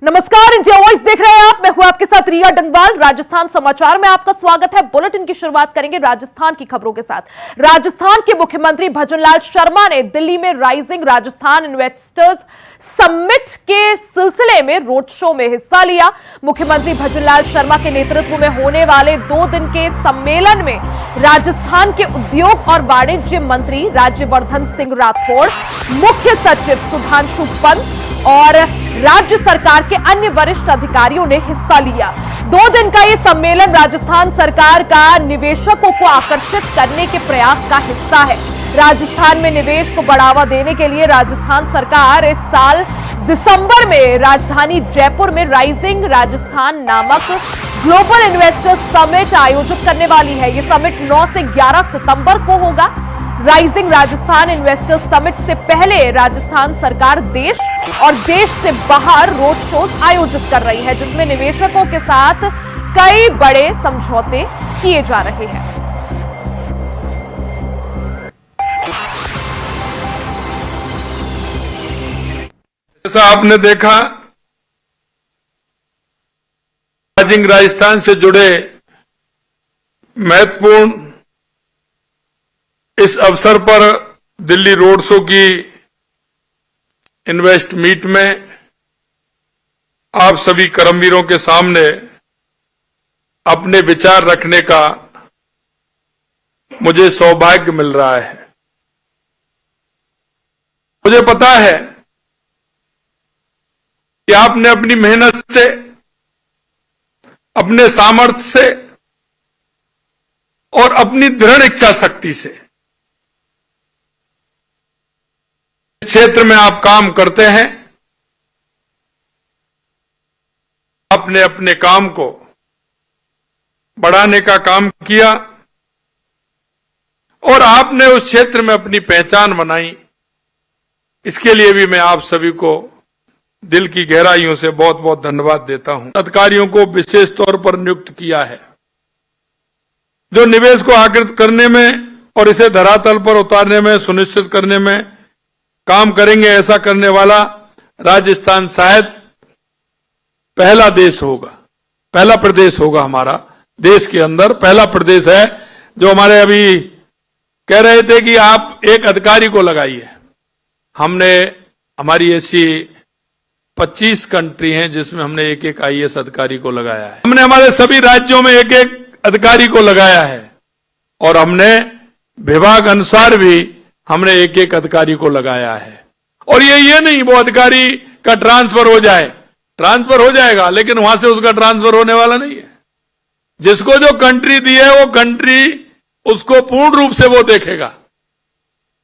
नमस्कार, India voice देख रहे हैं आप। मैं हूं आपके साथ रिया डंगवाल। राजस्थान समाचार में आपका स्वागत है। बुलेटिन की शुरुआत करेंगे राजस्थान की खबरों के साथ। राजस्थान के मुख्यमंत्री भजनलाल शर्मा ने दिल्ली में राइजिंग राजस्थान इन्वेस्टर्स समिट के सिलसिले में रोड शो में हिस्सा लिया। मुख्यमंत्री भजनलाल शर्मा के नेतृत्व में होने वाले 2 दिन के सम्मेलन में राजस्थान के उद्योग और वाणिज्य मंत्री राज्यवर्धन सिंह राठौड़, मुख्य सचिव सुधांशु पंत और राज्य सरकार के अन्य वरिष्ठ अधिकारियों ने हिस्सा लिया। 2 दिन का यह सम्मेलन राजस्थान सरकार का निवेशकों को आकर्षित करने के प्रयास का हिस्सा है। राजस्थान में निवेश को बढ़ावा देने के लिए राजस्थान सरकार इस साल दिसंबर में राजधानी जयपुर में राइजिंग राजस्थान नामक ग्लोबल इन्वेस्टर्स समिट आयोजित करने वाली है। यह समिट 9 से 11 सितंबर को होगा। राइजिंग राजस्थान इन्वेस्टर्स समिट से पहले राजस्थान सरकार देश और देश से बाहर रोड शोज आयोजित कर रही है, जिसमें निवेशकों के साथ कई बड़े समझौते किए जा रहे हैं। जैसा आपने देखा, राइजिंग राजस्थान से जुड़े महत्वपूर्ण इस अवसर पर दिल्ली रोड शो की इन्वेस्ट मीट में आप सभी कर्मवीरों के सामने अपने विचार रखने का मुझे सौभाग्य मिल रहा है। मुझे पता है कि आपने अपनी मेहनत से, अपने सामर्थ्य से और अपनी दृढ़ इच्छा शक्ति से क्षेत्र में आप काम करते हैं, आपने अपने काम को बढ़ाने का काम किया और आपने उस क्षेत्र में अपनी पहचान बनाई। इसके लिए भी मैं आप सभी को दिल की गहराइयों से बहुत बहुत धन्यवाद देता हूं। अधिकारियों को विशेष तौर पर नियुक्त किया है, जो निवेश को आकृत करने में और इसे धरातल पर उतारने में, सुनिश्चित करने में काम करेंगे। ऐसा करने वाला राजस्थान शायद पहला देश होगा, पहला प्रदेश होगा। हमारा देश के अंदर पहला प्रदेश है जो हमारे अभी कह रहे थे कि आप एक अधिकारी को लगाइए। हमने, हमारी ऐसी 25 कंट्री हैं जिसमें हमने एक एक आईएएस अधिकारी को लगाया है। हमने हमारे सभी राज्यों में एक एक अधिकारी को लगाया है और हमने विभाग अनुसार भी हमने एक एक अधिकारी को लगाया है। और ये नहीं वो अधिकारी का ट्रांसफर हो जाए, ट्रांसफर हो जाएगा लेकिन वहां से उसका ट्रांसफर होने वाला नहीं है। जिसको जो कंट्री दी है वो कंट्री उसको पूर्ण रूप से वो देखेगा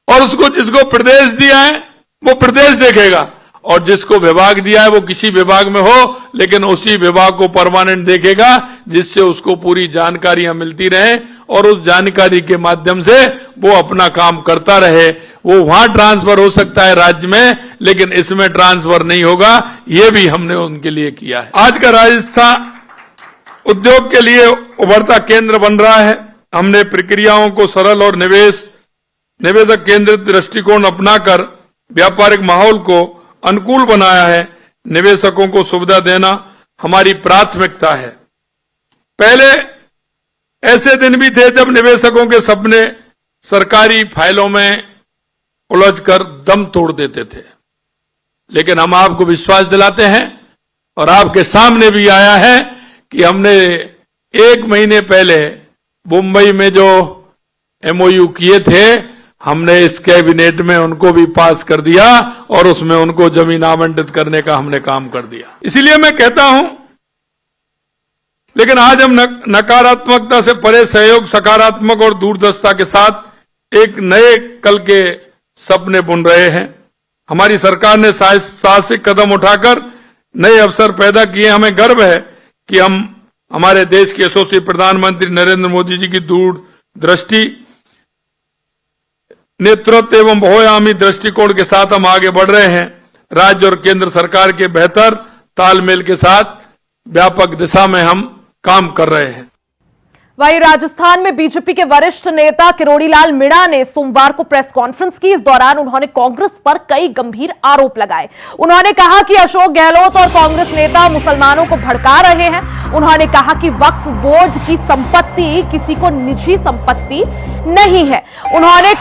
और उसको जिसको प्रदेश दिया है वो प्रदेश देखेगा और जिसको विभाग दिया है वो किसी विभाग में हो लेकिन उसी विभाग को परमानेंट देखेगा, जिससे उसको पूरी जानकारियां मिलती रहे और उस जानकारी के माध्यम से वो अपना काम करता रहे। वो वहां ट्रांसफर हो सकता है राज्य में, लेकिन इसमें ट्रांसफर नहीं होगा। ये भी हमने उनके लिए किया है। आज का राजस्थान उद्योग के लिए उभरता केंद्र बन रहा है। हमने प्रक्रियाओं को सरल और निवेशक केंद्रित दृष्टिकोण अपनाकर व्यापारिक माहौल को अनुकूल बनाया है। निवेशकों को सुविधा देना हमारी प्राथमिकता है। पहले ऐसे दिन भी थे जब निवेशकों के सपने सरकारी फाइलों में उलझकर दम तोड़ देते थे, लेकिन हम आपको विश्वास दिलाते हैं और आपके सामने भी आया है कि हमने 1 महीने पहले मुंबई में जो एमओयू किए थे, हमने इस कैबिनेट में उनको भी पास कर दिया और उसमें उनको जमीन आवंटित करने का हमने काम कर दिया। इसीलिए मैं कहता हूं, लेकिन आज हम नकारात्मकता से परे सहयोग, सकारात्मक और दूरदर्शिता के साथ एक नए कल के सपने बुन रहे हैं। हमारी सरकार ने साहसिक कदम उठाकर नए अवसर पैदा किए। हमें गर्व है कि हम हमारे देश के यशस्वी प्रधानमंत्री नरेंद्र मोदी जी की दूरदृष्टि, नेतृत्व एवं बहुआयामी दृष्टिकोण के साथ हम आगे बढ़ रहे हैं। राज्य और केंद्र सरकार के बेहतर तालमेल के साथ व्यापक दिशा में हम काम कर रहे हैं। वहीं राजस्थान में बीजेपी के वरिष्ठ नेता किरोड़ी लाल मीणा ने सोमवार को प्रेस कॉन्फ्रेंस की। इस दौरान उन्होंने कांग्रेस पर कई गंभीर आरोप लगाए। उन्होंने कहा कि अशोक गहलोत और कांग्रेस नेता मुसलमानों को भड़का रहे हैं। उन्होंने कहा कि वक्फ बोर्ड की संपत्ति किसी को निजी संपत्ति नहीं है। उन्होंने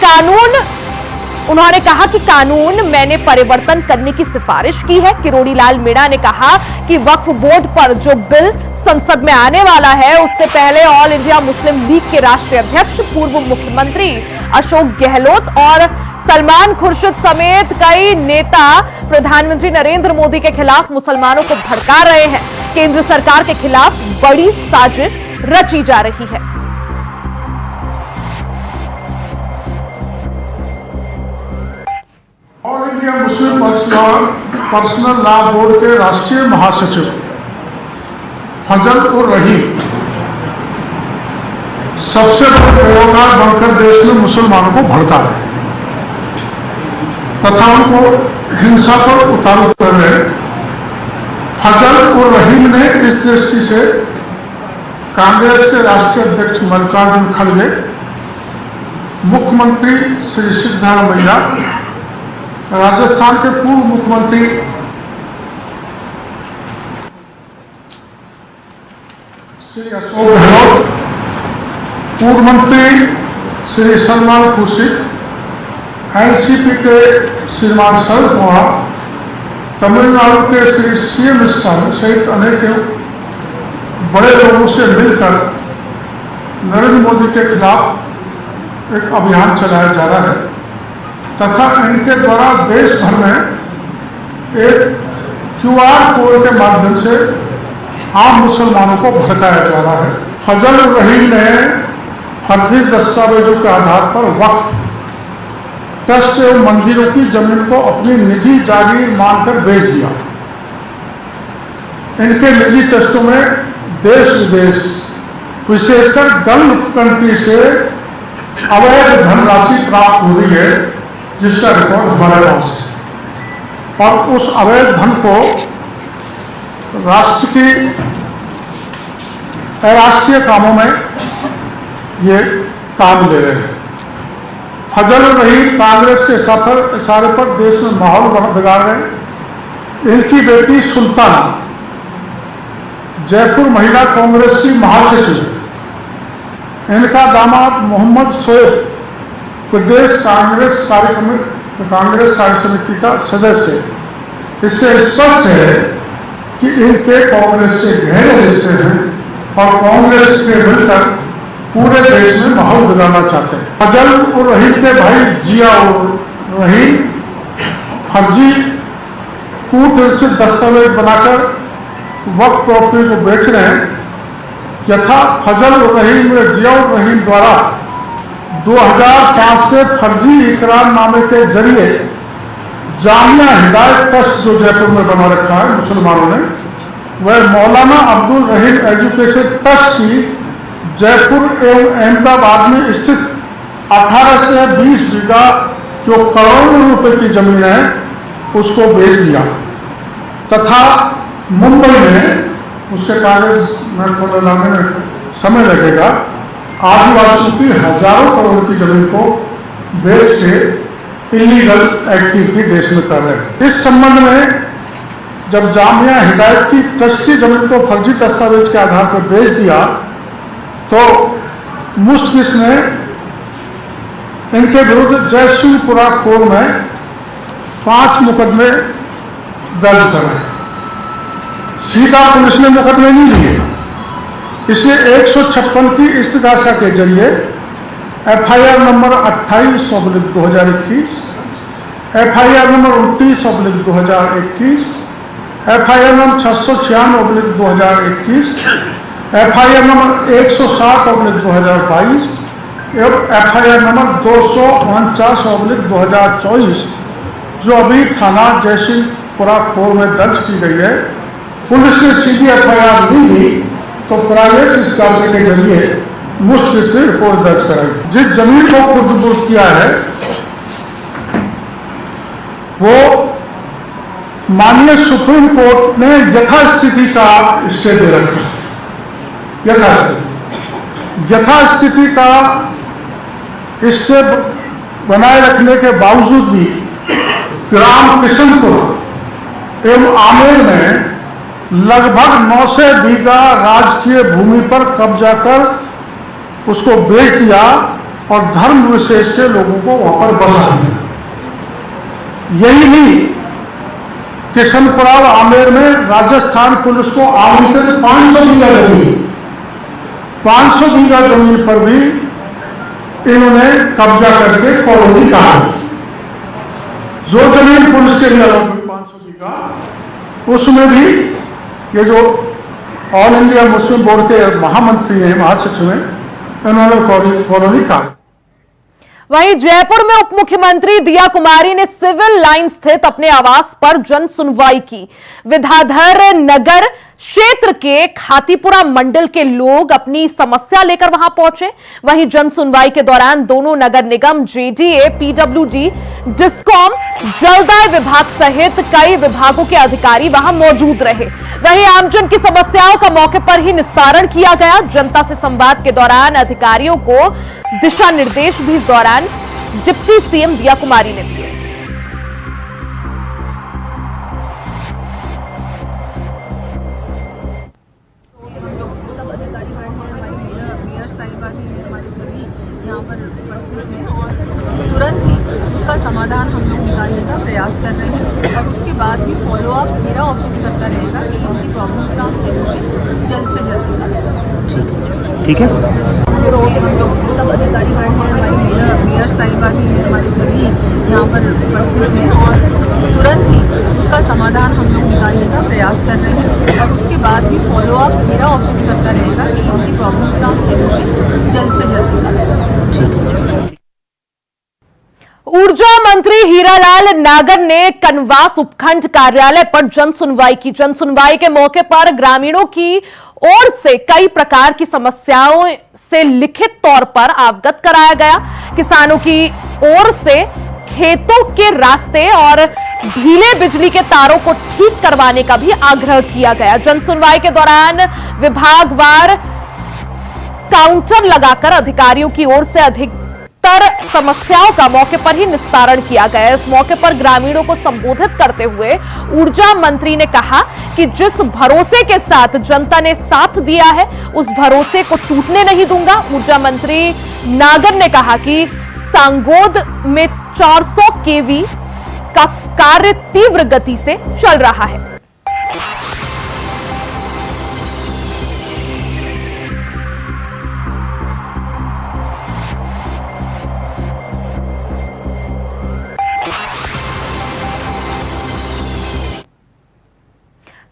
कहा कि कानून मैंने परिवर्तन करने की सिफारिश की है। किरोड़ी लाल मीणा ने कहा कि वक्फ बोर्ड पर जो बिल संसद में आने वाला है उससे पहले ऑल इंडिया मुस्लिम लीग के राष्ट्रीय अध्यक्ष पूर्व मुख्यमंत्री अशोक गहलोत और सलमान खुर्शीद समेत कई नेता प्रधानमंत्री नरेंद्र मोदी के खिलाफ मुसलमानों को भड़का रहे हैं। केंद्र सरकार के खिलाफ बड़ी साजिश रची जा रही है। All India Muslim personal law board के राष्ट्रीय महासचिव फजल उर रहीम सबसे बड़े पैरोकार बनकर देश में मुसलमानों को भड़का रहे तथा उनको हिंसा पर उतारू कर रहे। फजल उर रहीम ने इस दृष्टि से कांग्रेस के राष्ट्रीय अध्यक्ष मल्लिकार्जुन खड़गे, मुख्यमंत्री श्री सिद्धारमैया, राजस्थान के पूर्व मुख्यमंत्री श्री अशोक गहलोत, पूर्व मंत्री श्री सलमान खुर्शीद, एनसीपी के श्रीमान शरद पवार, तमिलनाडु के श्री सीएम स्टालिन सहित अनेक बड़े लोगों से मिलकर नरेंद्र मोदी के खिलाफ एक अभियान चलाया जा रहा है तथा इनके द्वारा देश भर में एक QR कोड के माध्यम से आम मुसलमानों को भड़काया जा रहा है। फजल उर रहीम ने फर्जी दस्तावेजों के आधार पर वक्फ ट्रस्ट एवं मंदिरों की जमीन को अपनी निजी जागीर मानकर बेच दिया। इनके निजी ट्रस्टों में देश विदेश विशेषकर गल्फ कंट्री से अवैध धनराशि प्राप्त हो रही है, जिसका रिकॉर्ड हमारे पास है और उस अवैध धन को राष्ट्र की अराष्ट्रीय कामों में ये काम ले रहे हैं। फजल उर रहीम कांग्रेस के सफल इशारे पर देश में माहौल बिगाड़ रहे। इनकी बेटी सुल्ताना जयपुर महिला कांग्रेस की महासचिव, इनका दामाद मोहम्मद शोएब प्रदेश कांग्रेस कार्य समिति का सदस्य है। इससे स्पष्ट है कि इनके कांग्रेस से गहरे रिश्ते हैं और कांग्रेस के मिलकर पूरे देश में माहौल बिगाड़ना चाहते हैं। फजल उर रहीम के भाई जिया उर रहीम फर्जी कूटरचित दस्तावेज बनाकर वक्फ प्रॉपर्टी को बेच रहे हैं। यथा फजल उर रहीम व जिया उर रहीम द्वारा 2005 से फर्जी इकरारनामे के जरिए जामिया हिदायत ट्रस्ट जो जयपुर में बना रखा है मुसलमानों ने, वह मौलाना अब्दुल रहीम एजुकेशन ट्रस्ट की जयपुर एवं अहमदाबाद में स्थित 18 से 20 बीघा जो करोड़ों रुपए की जमीन है उसको बेच दिया तथा मुंबई में उसके कागज में खोले लाने में समय लगेगा, आदिवासियों की हजारों करोड़ की जमीन को बेच के इलीगल एक्टिविटी देश में कर रहे हैं। इस संबंध में जब जामिया हिदायत की ट्रस्ट की जमीन को फर्जी दस्तावेज के आधार पर बेच दिया तो मुश्किल ने इनके विरुद्ध जयसिंहपुरा कोर्ट में 5 मुकदमे दर्ज करे। सीधा पुलिस ने मुकदमे नहीं लिए, इसलिए 156 की इस्तिगासा के जरिए FIR number 28/2021, FIR number 29/2021, FIR number 696/2021, FIR number 160/2022 एवं FIR नंबर 249/2024 जो अभी थाना जयसिंहपुरा खोर में दर्ज की गई है। पुलिस ने सीधी FIR नहीं दी तो प्राइवेट इस्ताफे के जरिए मुश्किल से रिपोर्ट दर्ज कराई। जिस जमीन को खुर्द किया है वो माननीय सुप्रीम कोर्ट ने यथास्थिति का स्टे दे रखा। यथास्थिति यथास्थिति का स्टेप बनाए रखने के बावजूद भी ग्राम किशनपुर एवं आमेर में लगभग 900 बीघा राजकीय भूमि पर कब्जा कर उसको बेच दिया और धर्म विशेष के लोगों को वहां पर बसा दिया। यही नहीं, किशनपुरा और आमेर में राजस्थान पुलिस को आवंटित 500 बीघा जमीन 500 बीघा जमीन पर भी इन्होंने कब्जा करके कॉलोनी कहा। जो जमीन पुलिस के लिए अलग हुई 500 बीघा, उसमें भी ये जो ऑल इंडिया मुस्लिम बोर्ड के महामंत्री हैं, महासचिव हैं, इन्होंने कॉलोनी कहा। वहीं जयपुर में उप मुख्यमंत्री दिया कुमारी ने सिविल लाइन स्थित अपने आवास पर जन सुनवाई की। विद्याधर नगर क्षेत्र के खातीपुरा मंडल के लोग अपनी समस्या लेकर वहां पहुंचे। वहीं जन सुनवाई के दौरान दोनों नगर निगम, जेडीए, पीडब्ल्यूडी, डिस्कॉम, जलदाय विभाग सहित कई विभागों के अधिकारी वहां मौजूद रहे। वहीं आमजन की समस्याओं का मौके पर ही निस्तारण किया गया। जनता से संवाद के दौरान अधिकारियों को दिशा निर्देश भी इस दौरान डिप्टी सीएम दिया कुमारी ने दिए। यहाँ पर उपस्थित हैं और तुरंत ही उसका समाधान हम लोग निकालने का प्रयास कर रहे हैं और उसके बाद भी फॉलोअप मेरा ऑफिस करता रहेगा कि इनकी प्रॉब्लम्स का हम सोल्यूशन जल्द से जल्द निकालें। ठीक है, हम लोग सब अधिकारी हैं, हमारी मेयर साहिबा भी हैं, हमारे सभी यहाँ पर उपस्थित हैं और तुरंत ही उसका समाधान हम लोग निकालने का प्रयास कर रहे हैं और उसके बाद भी फॉलोअप मेरा ऑफिस करता रहेगा कि इनकी प्रॉब्लम्स का हम सोल्यूशन जल्द से जल्द निकालें। ऊर्जा मंत्री हीरालाल नागर ने कनवास उपखंड कार्यालय पर जन सुनवाई की। जन सुनवाई के मौके पर ग्रामीणों की ओर से कई प्रकार की समस्याओं से लिखित तौर पर अवगत कराया गया। किसानों की ओर से खेतों के रास्ते और ढीले बिजली के तारों को ठीक करवाने का भी आग्रह किया गया। जन सुनवाई के दौरान विभागवार काउंटर लगाकर अधिकारियों की ओर से अधिकतर समस्याओं का मौके पर ही निस्तारण किया गया। इस मौके पर ग्रामीणों को संबोधित करते हुए ऊर्जा मंत्री ने कहा कि जिस भरोसे के साथ जनता ने साथ दिया है, उस भरोसे को टूटने नहीं दूंगा। ऊर्जा मंत्री नागर ने कहा कि सांगोद में 400 केवी का कार्य तीव्र गति से चल रहा है।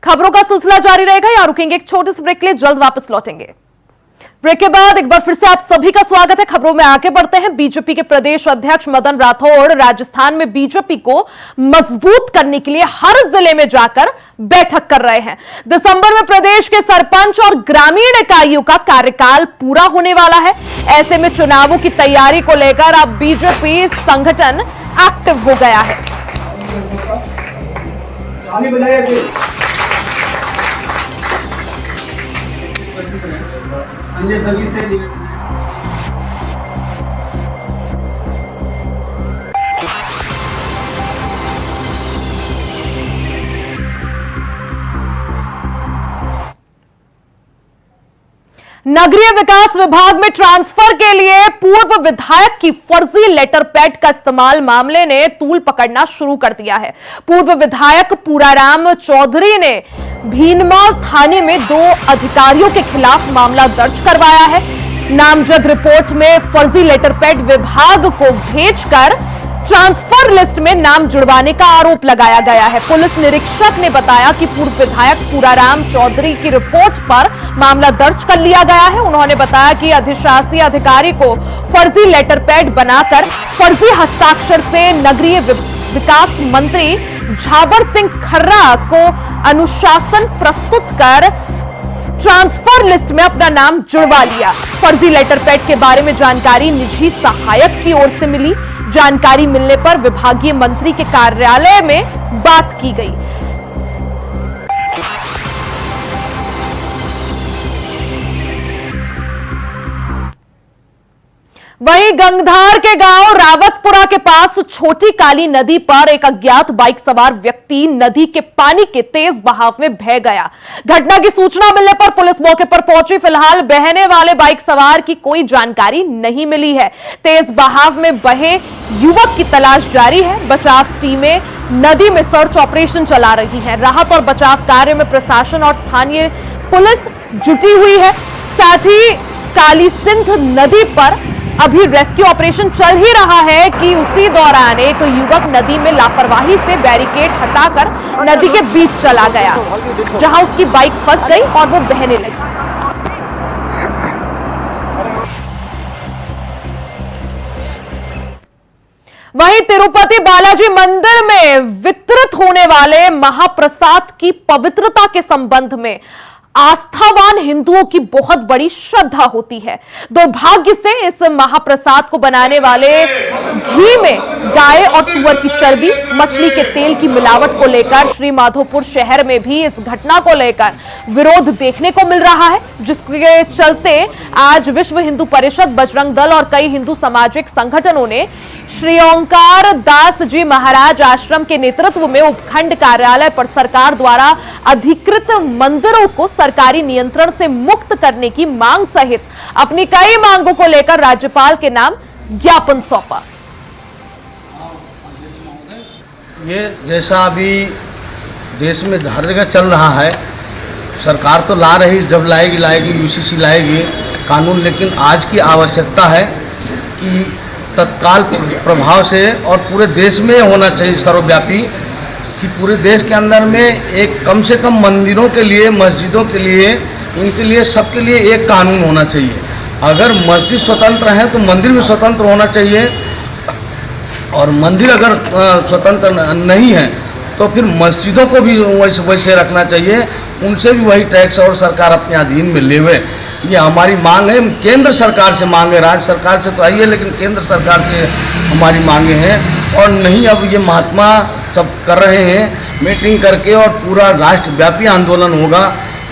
खबरों का सिलसिला जारी रहेगा, यहां रुकेंगे एक छोटे से ब्रेक के लिए, जल्द वापस लौटेंगे। ब्रेक के बाद एक बार फिर से आप सभी का स्वागत है। खबरों में आगे बढ़ते हैं। बीजेपी के प्रदेश अध्यक्ष मदन राठौड़ राजस्थान में बीजेपी को मजबूत करने के लिए हर जिले में जाकर बैठक कर रहे हैं। दिसंबर में प्रदेश के सरपंच और ग्रामीण इकाइयों का कार्यकाल पूरा होने वाला है। ऐसे में चुनावों की तैयारी को लेकर अब बीजेपी संगठन एक्टिव हो गया है। सभी से नगरीय विकास विभाग में ट्रांसफर के लिए पूर्व विधायक की फर्जी लेटर पैड का इस्तेमाल मामले ने तूल पकड़ना शुरू कर दिया है। पूर्व विधायक पूराराम चौधरी ने भीनमाल थाने में 2 अधिकारियों के खिलाफ मामला दर्ज करवाया है। नामजद रिपोर्ट में फर्जी लेटर पैड विभाग को भेजकर ट्रांसफर लिस्ट में नाम जुड़वाने का आरोप लगाया गया है। पुलिस निरीक्षक ने बताया कि पूर्व विधायक पूराराम चौधरी की रिपोर्ट पर मामला दर्ज कर लिया गया है। उन्होंने बताया कि अधिशासी अधिकारी को फर्जी लेटर पैड बनाकर फर्जी हस्ताक्षर से नगरीय विकास मंत्री झाबर सिंह खर्रा को अनुशासन प्रस्तुत कर ट्रांसफर लिस्ट में अपना नाम जुड़वा लिया। फर्जी लेटर पैड के बारे में जानकारी निजी सहायक की ओर से मिली। जानकारी मिलने पर विभागीय मंत्री के कार्यालय में बात की गई। वहीं गंगधार के गांव रावतपुरा के पास छोटी काली नदी पर एक अज्ञात बाइक सवार व्यक्ति नदी के पानी के तेज बहाव में बह गया। घटना की सूचना मिलने पर पुलिस मौके पर पहुंची। फिलहाल बहने वाले बाइक सवार की कोई जानकारी नहीं मिली है। तेज बहाव में बहे युवक की तलाश जारी है। बचाव टीमें नदी में सर्च ऑपरेशन चला रही हैं। राहत और बचाव कार्य में प्रशासन और स्थानीय पुलिस जुटी हुई है। साथ ही काली सिंध नदी पर अभी रेस्क्यू ऑपरेशन चल ही रहा है कि उसी दौरान एक युवक नदी में लापरवाही से बैरिकेड हटाकर नदी के बीच चला गया, जहां उसकी बाइक फंस गई और वो बहने लगी। वहीं तिरुपति बालाजी मंदिर में वितरित होने वाले महाप्रसाद की पवित्रता के संबंध में आस्थावान हिंदुओं की बहुत बड़ी श्रद्धा होती है। दुर्भाग्य से इस महाप्रसाद को बनाने वाले घी में गाय और सुअर की चर्बी, मछली के तेल की मिलावट को लेकर श्री माधोपुर शहर में भी इस घटना को लेकर विरोध देखने को मिल रहा है, जिसके चलते आज विश्व हिंदू परिषद, बजरंग दल और कई हिंदू सामाजिक संगठनों ने श्री ओंकार दास जी महाराज आश्रम के नेतृत्व में उपखंड कार्यालय पर सरकार द्वारा अधिकृत मंदिरों को सरकारी नियंत्रण से मुक्त करने की मांग सहित अपनी कई मांगों को लेकर राज्यपाल के नाम ज्ञापन सौंपा। ये जैसा अभी देश में हर जगह चल रहा है, सरकार तो ला रही, जब लाएगी यूसीसी लाएगी कानून, लेकिन आज की आवश्यकता है कि तत्काल प्रभाव से और पूरे देश में होना चाहिए सर्वव्यापी, कि पूरे देश के अंदर में एक कम से कम मंदिरों के लिए, मस्जिदों के लिए, इनके लिए, सबके लिए एक कानून होना चाहिए। अगर मस्जिद स्वतंत्र है तो मंदिर भी स्वतंत्र होना चाहिए, और मंदिर अगर स्वतंत्र नहीं है तो फिर मस्जिदों को भी वैसे रखना चाहिए, उनसे भी वही टैक्स और सरकार अपने अधीन में लेवे। ये हमारी मांग है, केंद्र सरकार से मांग है, राज्य सरकार से तो आई है, लेकिन केंद्र सरकार से हमारी मांगे हैं। और नहीं, अब ये महात्मा सब कर रहे हैं मीटिंग करके, और पूरा राष्ट्रव्यापी आंदोलन होगा,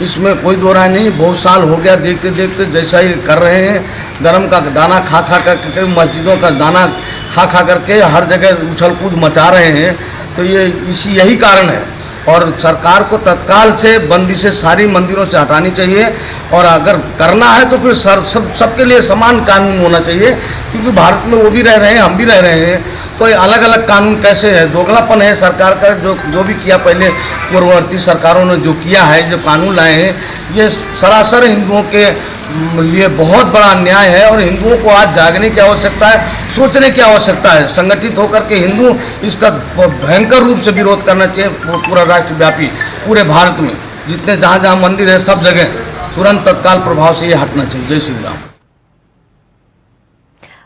इसमें कोई दो राय नहीं। बहुत साल हो गया देखते देखते जैसा ही कर रहे हैं, गरम का दाना खा करके, मस्जिदों का दाना खा करके हर जगह उछल कूद मचा रहे हैं। तो ये यही कारण है, और सरकार को तत्काल से बंदिशें सारी मंदिरों से हटानी चाहिए, और अगर करना है तो फिर सबके लिए समान कानून होना चाहिए, क्योंकि भारत में वो भी रह रहे हैं, हम भी रह रहे हैं। तो अलग अलग कानून कैसे है? दोगलापन है सरकार का, जो भी किया पहले पूर्ववर्ती सरकारों ने जो किया है, जो कानून लाए हैं, ये सरासर हिंदुओं के लिए बहुत बड़ा अन्याय है। और हिंदुओं को आज जागने की आवश्यकता है, सोचने की आवश्यकता है। संगठित होकर के हिंदू इसका भयंकर रूप से विरोध करना चाहिए, पूरा राष्ट्रव्यापी, पूरे भारत में जितने जहाँ मंदिर है सब जगह तुरंत तत्काल प्रभाव से ये हटना चाहिए। जय श्री राम।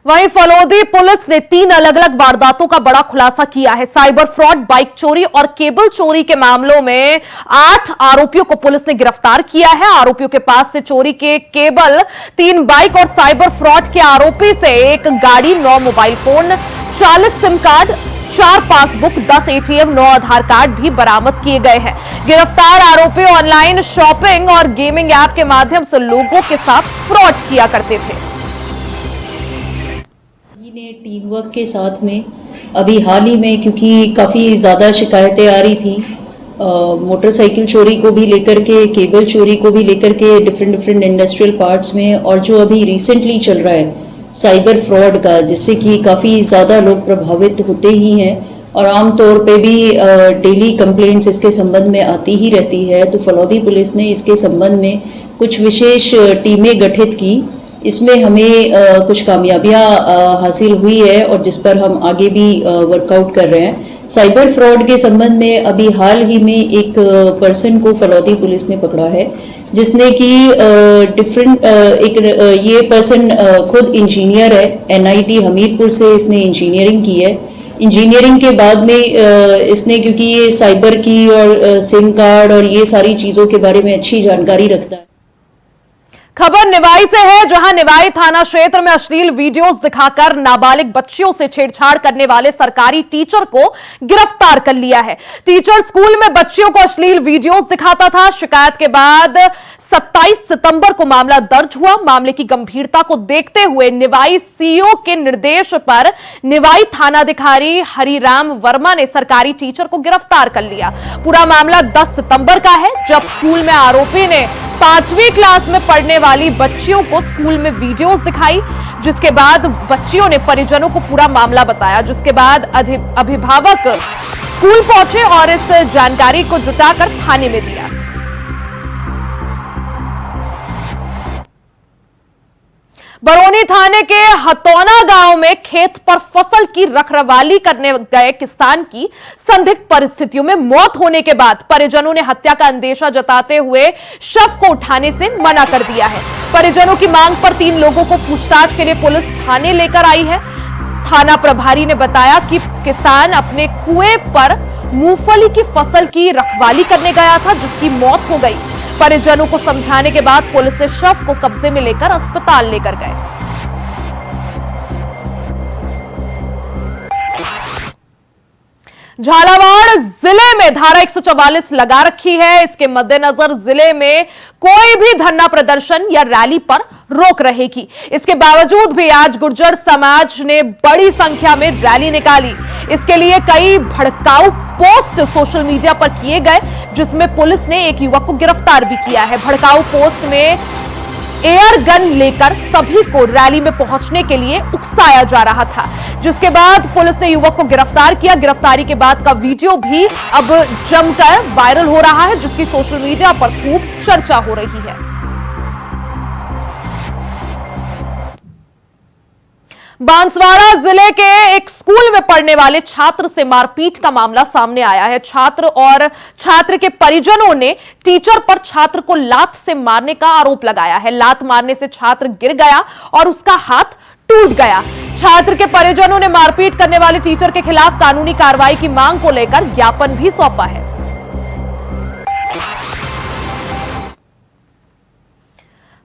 वहीं फलोदी पुलिस ने 3 अलग अलग वारदातों का बड़ा खुलासा किया है। साइबर फ्रॉड, बाइक चोरी और केबल चोरी के मामलों में 8 आरोपियों को पुलिस ने गिरफ्तार किया है। आरोपियों के पास से चोरी के केबल, 3 बाइक और साइबर फ्रॉड के आरोपी से 1 गाड़ी, 9 mobile phone, 40 SIM card, 4 passbook, 10 ATM, 9 आधार कार्ड भी बरामद किए गए हैं। गिरफ्तार आरोपी ऑनलाइन शॉपिंग और गेमिंग ऐप के माध्यम से लोगों के साथ फ्रॉड किया करते थे। ने टीम वर्क के साथ में अभी हाल ही में, क्योंकि काफ़ी ज़्यादा शिकायतें आ रही थी मोटरसाइकिल चोरी को भी लेकर के, केबल चोरी को भी लेकर के, डिफरेंट इंडस्ट्रियल पार्ट्स में, और जो अभी रिसेंटली चल रहा है साइबर फ्रॉड का, जिससे कि काफ़ी ज़्यादा लोग प्रभावित होते ही हैं, और आम तौर पे भी डेली कंप्लेंट्स इसके संबंध में आती ही रहती है। तो फलौदी पुलिस ने इसके संबंध में कुछ विशेष टीमें गठित की। इसमें हमें कुछ कामयाबियां हासिल हुई है, और जिस पर हम आगे भी वर्कआउट कर रहे हैं। साइबर फ्रॉड के संबंध में अभी हाल ही में एक पर्सन को फलौदी पुलिस ने पकड़ा है, जिसने कि ये पर्सन खुद इंजीनियर है, NIT हमीरपुर से इसने इंजीनियरिंग की है। इंजीनियरिंग के बाद में इसने, क्योंकि ये साइबर की और सिम कार्ड और ये सारी चीज़ों के बारे में अच्छी जानकारी रखता है। खबर निवाई से है, जहां निवाई थाना क्षेत्र में अश्लील वीडियोस दिखाकर नाबालिग बच्चियों से छेड़छाड़ करने वाले सरकारी टीचर को गिरफ्तार कर लिया है। टीचर स्कूल में बच्चियों को अश्लील वीडियोस दिखाता था। शिकायत के बाद 27 सितंबर को मामला दर्ज हुआ। मामले की गंभीरता को देखते हुए निवाई सीओ के निर्देश पर निवाई थानाधिकारी हरिराम वर्मा ने सरकारी टीचर को गिरफ्तार कर लिया। पूरा मामला 10 सितंबर का है, जब स्कूल में आरोपी ने 5वीं क्लास में पढ़ने वाली बच्चियों को स्कूल में वीडियोस दिखाई, जिसके बाद बच्चियों ने परिजनों को पूरा मामला बताया, जिसके बाद अभिभावक स्कूल पहुंचे और इस जानकारी को जुटाकर थाने में दिया। बरौनी थाने के हतौना गांव में खेत पर फसल की रखरखाली करने गए किसान की संदिग्ध परिस्थितियों में मौत होने के बाद परिजनों ने हत्या का अंदेशा जताते हुए शव को उठाने से मना कर दिया है। परिजनों की मांग पर 3 लोगों को पूछताछ के लिए पुलिस थाने लेकर आई है। थाना प्रभारी ने बताया कि किसान अपने कुएं पर मूंगफली की फसल की रखवाली करने गया था, जिसकी मौत हो गई। परिजनों को समझाने के बाद पुलिस ने शव को कब्जे में लेकर अस्पताल लेकर गए। झालावाड़ जिले में धारा 144 लगा रखी है। इसके मद्देनजर जिले में कोई भी धरना प्रदर्शन या रैली पर रोक रहेगी। इसके बावजूद भी आज गुर्जर समाज ने बड़ी संख्या में रैली निकाली। इसके लिए कई भड़काऊ पोस्ट सोशल मीडिया पर किए गए, जिसमें पुलिस ने एक युवक को गिरफ्तार भी किया है। भड़काऊ पोस्ट में एयर गन लेकर सभी को रैली में पहुंचने के लिए उकसाया जा रहा था, जिसके बाद पुलिस ने युवक को गिरफ्तार किया। गिरफ्तारी के बाद का वीडियो भी अब जमकर वायरल हो रहा है, जिसकी सोशल मीडिया पर खूब चर्चा हो रही है। बांसवाड़ा जिले के एक स्कूल में पढ़ने वाले छात्र से मारपीट का मामला सामने आया है। छात्र और छात्र के परिजनों ने टीचर पर छात्र को लात से मारने का आरोप लगाया है। लात मारने से छात्र गिर गया और उसका हाथ टूट गया। छात्र के परिजनों ने मारपीट करने वाले टीचर के खिलाफ कानूनी कार्रवाई की मांग को लेकर ज्ञापन भी सौंपा है।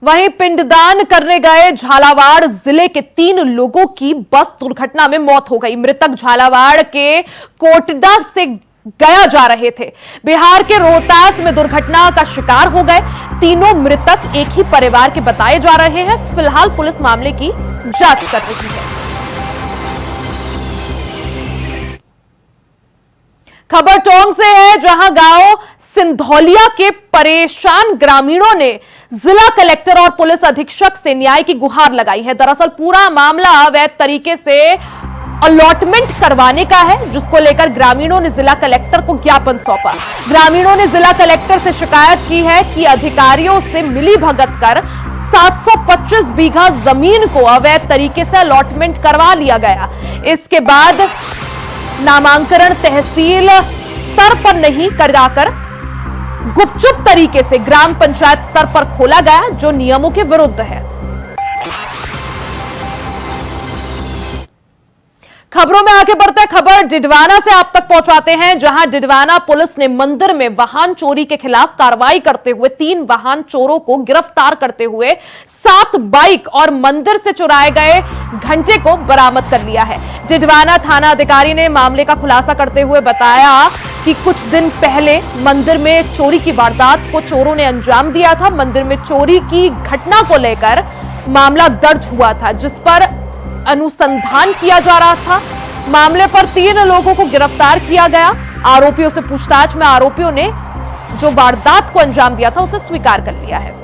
वहीं पिंडदान करने गए झालावाड़ जिले के 3 लोगों की बस दुर्घटना में मौत हो गई। मृतक झालावाड़ के कोटडा से गया जा रहे थे। बिहार के रोहतास में दुर्घटना का शिकार हो गए। तीनों मृतक एक ही परिवार के बताए जा रहे हैं। फिलहाल पुलिस मामले की जांच कर रही है। खबर टोंक से है, जहां गांव सिंधौलिया के परेशान ग्रामीणों ने जिला कलेक्टर और पुलिस अधीक्षक से न्याय की गुहार लगाई है। दरअसल पूरा मामला अवैध तरीके से अलॉटमेंट करवाने का है, जिसको लेकर ग्रामीणों ने जिला कलेक्टर को ज्ञापन सौंपा। ग्रामीणों ने जिला कलेक्टर से शिकायत की है कि अधिकारियों से मिलीभगत कर 725 बीघा जमीन को अवैध तरीके से अलॉटमेंट करवा लिया गया। इसके बाद नामांकन तहसील स्तर पर नहीं कराकर गुपचुप तरीके से ग्राम पंचायत स्तर पर खोला गया, जो नियमों के विरुद्ध है। खबरों में आगे बढ़ते खबर डिडवाना से आप तक पहुंचाते हैं, जहां डिडवाना पुलिस ने मंदिर में वाहन चोरी के खिलाफ कार्रवाई करते हुए 3 वाहन चोरों को गिरफ्तार करते हुए 7 बाइक और मंदिर से चुराए गए घंटे को बरामद कर लिया है। डिडवाना थाना अधिकारी ने मामले का खुलासा करते हुए बताया कि कुछ दिन पहले मंदिर में चोरी की वारदात को चोरों ने अंजाम दिया था। मंदिर में चोरी की घटना को लेकर मामला दर्ज हुआ था, जिस पर अनुसंधान किया जा रहा था। मामले पर 3 लोगों को गिरफ्तार किया गया। आरोपियों से पूछताछ में आरोपियों ने जो वारदात को अंजाम दिया था उसे स्वीकार कर लिया है।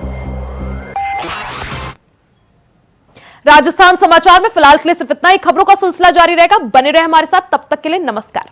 राजस्थान समाचार में फिलहाल के लिए सिर्फ इतना ही। खबरों का सिलसिला जारी रहेगा, बने रहे हमारे साथ। तब तक के लिए नमस्कार।